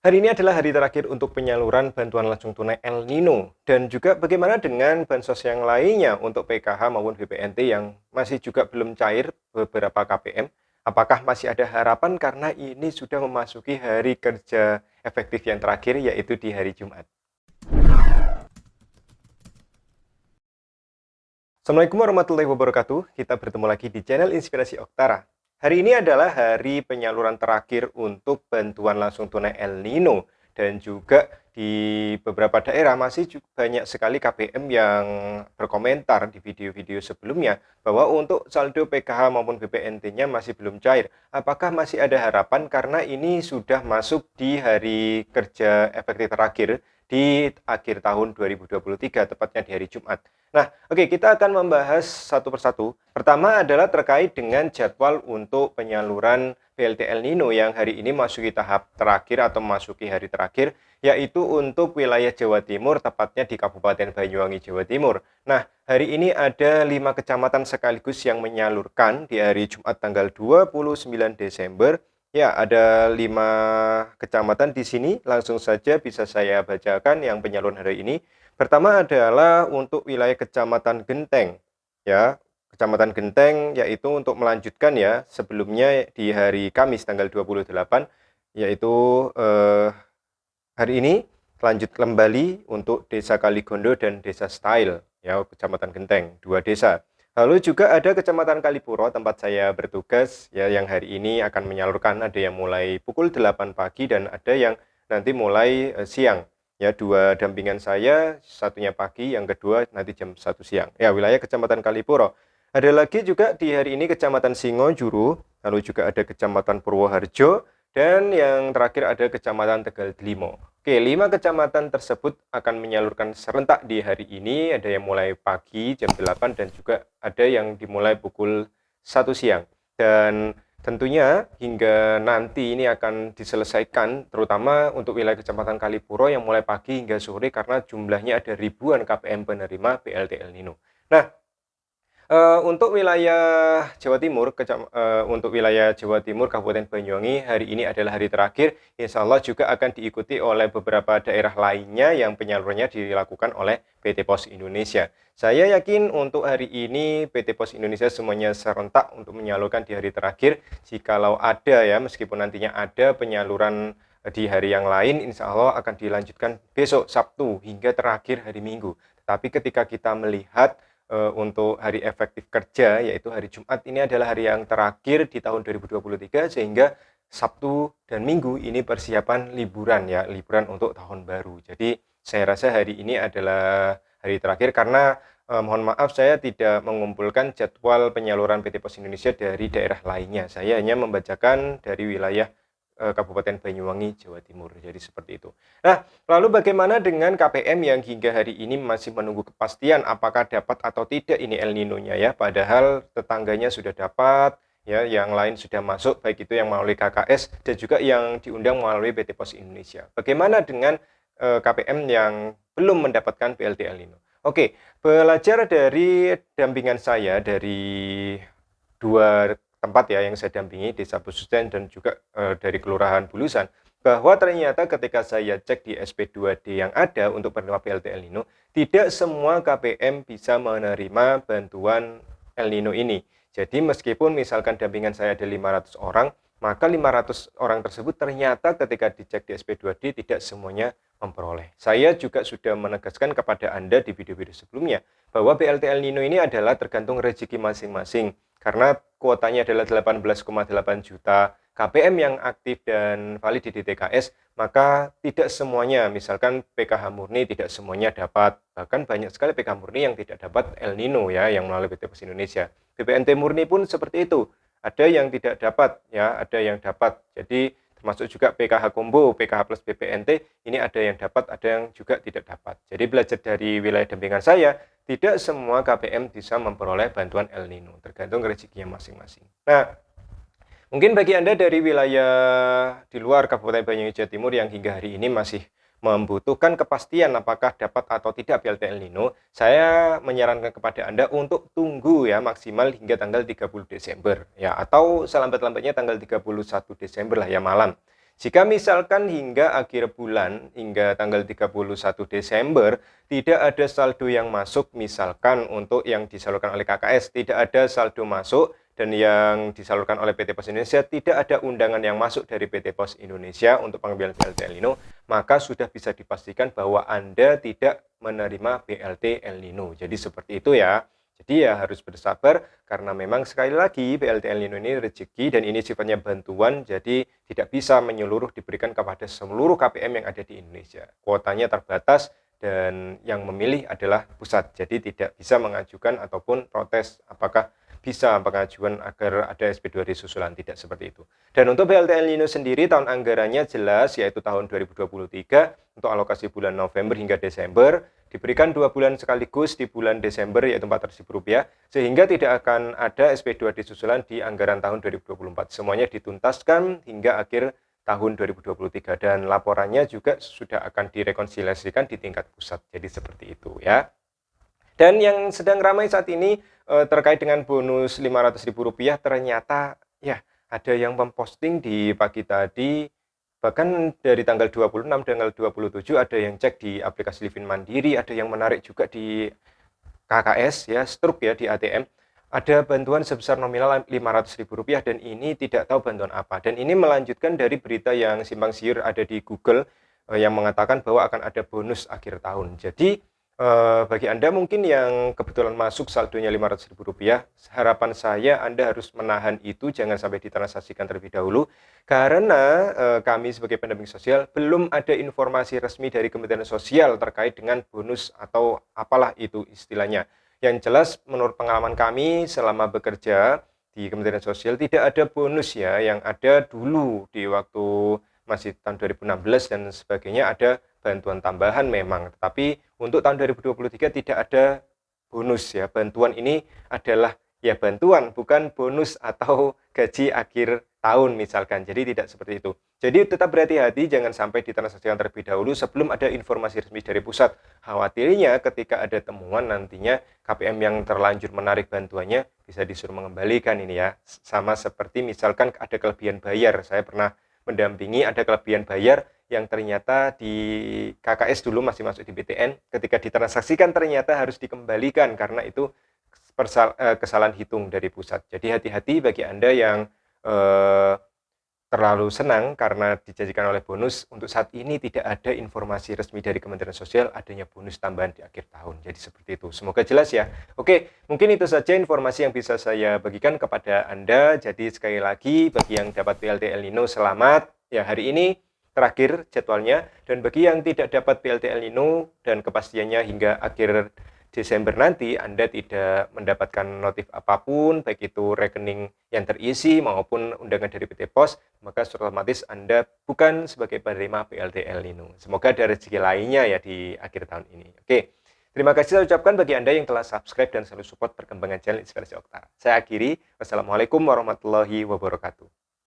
Hari ini adalah hari terakhir untuk penyaluran bantuan langsung tunai El Nino dan juga bagaimana dengan bansos yang lainnya untuk PKH maupun BPNT yang masih juga belum cair beberapa KPM. Apakah masih ada harapan karena ini sudah memasuki hari kerja efektif yang terakhir yaitu di hari Jumat. Assalamualaikum warahmatullahi wabarakatuh. Kita bertemu lagi di channel Inspirasi Oktara. Hari ini adalah hari penyaluran terakhir untuk bantuan langsung tunai El Nino dan juga di beberapa daerah masih banyak sekali KPM yang berkomentar di video-video sebelumnya bahwa untuk saldo PKH maupun BPNT-nya masih belum cair. Apakah masih ada harapan karena ini sudah masuk di hari kerja efektif terakhir di akhir tahun 2023, tepatnya di hari Jumat. Nah, oke, kita akan membahas satu persatu. Pertama adalah terkait dengan jadwal untuk penyaluran BLT El Nino yang hari ini masuki tahap terakhir atau memasuki hari terakhir, yaitu untuk wilayah Jawa Timur, tepatnya di Kabupaten Banyuwangi, Jawa Timur. Nah, hari ini ada 5 kecamatan sekaligus yang menyalurkan di hari Jumat tanggal 29 Desember. Ya, ada 5 kecamatan di sini, langsung saja bisa saya bacakan yang penyaluran hari ini. Pertama adalah untuk wilayah Kecamatan Genteng, ya. Kecamatan Genteng yaitu untuk melanjutkan ya, sebelumnya di hari Kamis tanggal 28 yaitu hari ini lanjut kembali untuk Desa Kaligondo dan Desa Style ya, Kecamatan Genteng, 2 desa. Lalu juga ada Kecamatan Kalipuro tempat saya bertugas ya, yang hari ini akan menyalurkan, ada yang mulai pukul 8 pagi dan ada yang nanti mulai siang. Ya, 2 dampingan saya, satunya pagi, yang kedua nanti jam 1 siang. Ya, wilayah Kecamatan Kalipuro. Ada lagi juga di hari ini Kecamatan Singojuru, lalu juga ada Kecamatan Purwoharjo, dan yang terakhir ada Kecamatan Tegal Delimo. Oke, 5 kecamatan tersebut akan menyalurkan serentak di hari ini, ada yang mulai pagi jam 8 dan juga ada yang dimulai pukul 1 siang. Dan tentunya hingga nanti ini akan diselesaikan, terutama untuk wilayah Kecamatan Kalipuro yang mulai pagi hingga sore karena jumlahnya ada ribuan KPM penerima BLT El Nino. Nah, untuk wilayah Jawa Timur, untuk wilayah Jawa Timur Kabupaten Banyuwangi hari ini adalah hari terakhir. Insya Allah juga akan diikuti oleh beberapa daerah lainnya yang penyalurannya dilakukan oleh PT Pos Indonesia. Saya yakin untuk hari ini PT Pos Indonesia semuanya serentak untuk menyalurkan di hari terakhir. Jikalau ada ya, meskipun nantinya ada penyaluran di hari yang lain, insya Allah akan dilanjutkan besok Sabtu hingga terakhir hari Minggu. Tetapi ketika kita melihat untuk hari efektif kerja, yaitu hari Jumat ini adalah hari yang terakhir di tahun 2023, sehingga Sabtu dan Minggu ini persiapan liburan ya, liburan untuk tahun baru. Jadi saya rasa hari ini adalah hari terakhir karena mohon maaf saya tidak mengumpulkan jadwal penyaluran PT Pos Indonesia dari daerah lainnya. Saya hanya membacakan dari wilayah Kabupaten Banyuwangi, Jawa Timur. Jadi seperti itu. Nah, lalu bagaimana dengan KPM yang hingga hari ini masih menunggu kepastian apakah dapat atau tidak ini El Nino-nya ya? Padahal tetangganya sudah dapat, ya, yang lain sudah masuk, baik itu yang melalui KKS dan juga yang diundang melalui PT Pos Indonesia. Bagaimana dengan KPM yang belum mendapatkan BLT El Nino? Oke, belajar dari dampingan saya dari 2 tempat ya yang saya dampingi, Desa Besusten dan juga dari Kelurahan Bulusan, bahwa ternyata ketika saya cek di SP2D yang ada untuk penerima BLT El Nino, tidak semua KPM bisa menerima bantuan El Nino ini. Jadi meskipun misalkan dampingan saya ada 500 orang, maka 500 orang tersebut ternyata ketika dicek di SP2D tidak semuanya memperoleh. Saya juga sudah menegaskan kepada Anda di video-video sebelumnya bahwa BLT El Nino ini adalah tergantung rezeki masing-masing. Karena kuotanya adalah 18,8 juta KPM yang aktif dan valid di DTKS, maka tidak semuanya, misalkan PKH murni tidak semuanya dapat. Bahkan banyak sekali PKH murni yang tidak dapat El Nino ya, yang melalui PT Pos Indonesia. BPNT murni pun seperti itu. Ada yang tidak dapat ya, ada yang dapat. Jadi termasuk juga PKH Combo, PKH plus BPNT, ini ada yang dapat, ada yang juga tidak dapat. Jadi belajar dari wilayah dampingan saya, tidak semua KPM bisa memperoleh bantuan El Nino, tergantung rezekinya masing-masing. Nah, mungkin bagi Anda dari wilayah di luar Kabupaten Banyuwangi, Jawa Timur yang hingga hari ini masih membutuhkan kepastian apakah dapat atau tidak BLT El Nino, saya menyarankan kepada Anda untuk tunggu ya maksimal hingga tanggal 30 Desember ya, atau selambat-lambatnya tanggal 31 Desember lah ya malam. Jika misalkan hingga akhir bulan, hingga tanggal 31 Desember, tidak ada saldo yang masuk, misalkan untuk yang disalurkan oleh KKS, tidak ada saldo masuk, dan yang disalurkan oleh PT Pos Indonesia, tidak ada undangan yang masuk dari PT Pos Indonesia untuk pengambilan BLT El Nino, maka sudah bisa dipastikan bahwa Anda tidak menerima BLT El Nino. Jadi seperti itu ya. Jadi ya harus bersabar karena memang sekali lagi BLT El Nino ini rezeki dan ini sifatnya bantuan, jadi tidak bisa menyeluruh diberikan kepada seluruh KPM yang ada di Indonesia. Kuotanya terbatas dan yang memilih adalah pusat, jadi tidak bisa mengajukan ataupun protes apakah bisa pengajuan agar ada SP2D susulan, tidak seperti itu. Dan untuk BLT El Nino sendiri tahun anggarannya jelas yaitu tahun 2023 untuk alokasi bulan November hingga Desember, diberikan 2 bulan sekaligus di bulan Desember yaitu Rp400.000, sehingga tidak akan ada SP2D susulan di anggaran tahun 2024. Semuanya dituntaskan hingga akhir tahun 2023 dan laporannya juga sudah akan direkonsiliasikan di tingkat pusat. Jadi seperti itu ya. Dan yang sedang ramai saat ini terkait dengan bonus Rp500.000, ternyata ya ada yang memposting di pagi tadi. Bahkan dari tanggal 26, tanggal 27 ada yang cek di aplikasi Livin Mandiri, ada yang menarik juga di KKS ya, struk ya di ATM. Ada bantuan sebesar nominal Rp500.000 dan ini tidak tahu bantuan apa. Dan ini melanjutkan dari berita yang simpang siur ada di Google yang mengatakan bahwa akan ada bonus akhir tahun. Jadi bagi Anda mungkin yang kebetulan masuk saldonya Rp500.000, harapan saya Anda harus menahan itu, jangan sampai ditransaksikan terlebih dahulu, karena kami sebagai pendamping sosial belum ada informasi resmi dari Kementerian Sosial terkait dengan bonus atau apalah itu istilahnya. Yang jelas menurut pengalaman kami selama bekerja di Kementerian Sosial tidak ada bonus ya, yang ada dulu di waktu masih tahun 2016 dan sebagainya ada bantuan tambahan memang, tetapi untuk tahun 2023 tidak ada bonus ya. Bantuan ini adalah ya bantuan, bukan bonus atau gaji akhir tahun misalkan. Jadi tidak seperti itu. Jadi tetap berhati-hati, jangan sampai ditransaksikan terlebih dahulu sebelum ada informasi resmi dari pusat. Khawatirnya ketika ada temuan nantinya KPM yang terlanjur menarik bantuannya bisa disuruh mengembalikan ini ya. Sama seperti misalkan ada kelebihan bayar. Saya pernah mendampingi ada kelebihan bayar yang ternyata di KKS dulu masih masuk di BTN, ketika ditransaksikan ternyata harus dikembalikan karena itu kesalahan hitung dari pusat. Jadi hati-hati bagi Anda yang terlalu senang karena dijanjikan oleh bonus. Untuk saat ini tidak ada informasi resmi dari Kementerian Sosial adanya bonus tambahan di akhir tahun. Jadi seperti itu. Semoga jelas ya. Oke, mungkin itu saja informasi yang bisa saya bagikan kepada Anda. Jadi sekali lagi bagi yang dapat BLT El Nino selamat. Ya, hari ini terakhir jadwalnya, dan bagi yang tidak dapat BLT El Nino dan kepastiannya hingga akhir Desember nanti Anda tidak mendapatkan notif apapun, baik itu rekening yang terisi maupun undangan dari PT Pos, maka otomatis Anda bukan sebagai penerima BLT El Nino. Semoga ada rezeki lainnya ya di akhir tahun ini. Oke, terima kasih saya ucapkan bagi Anda yang telah subscribe dan selalu support perkembangan channel Inspirasi Oktara. Saya akhiri, wassalamualaikum warahmatullahi wabarakatuh.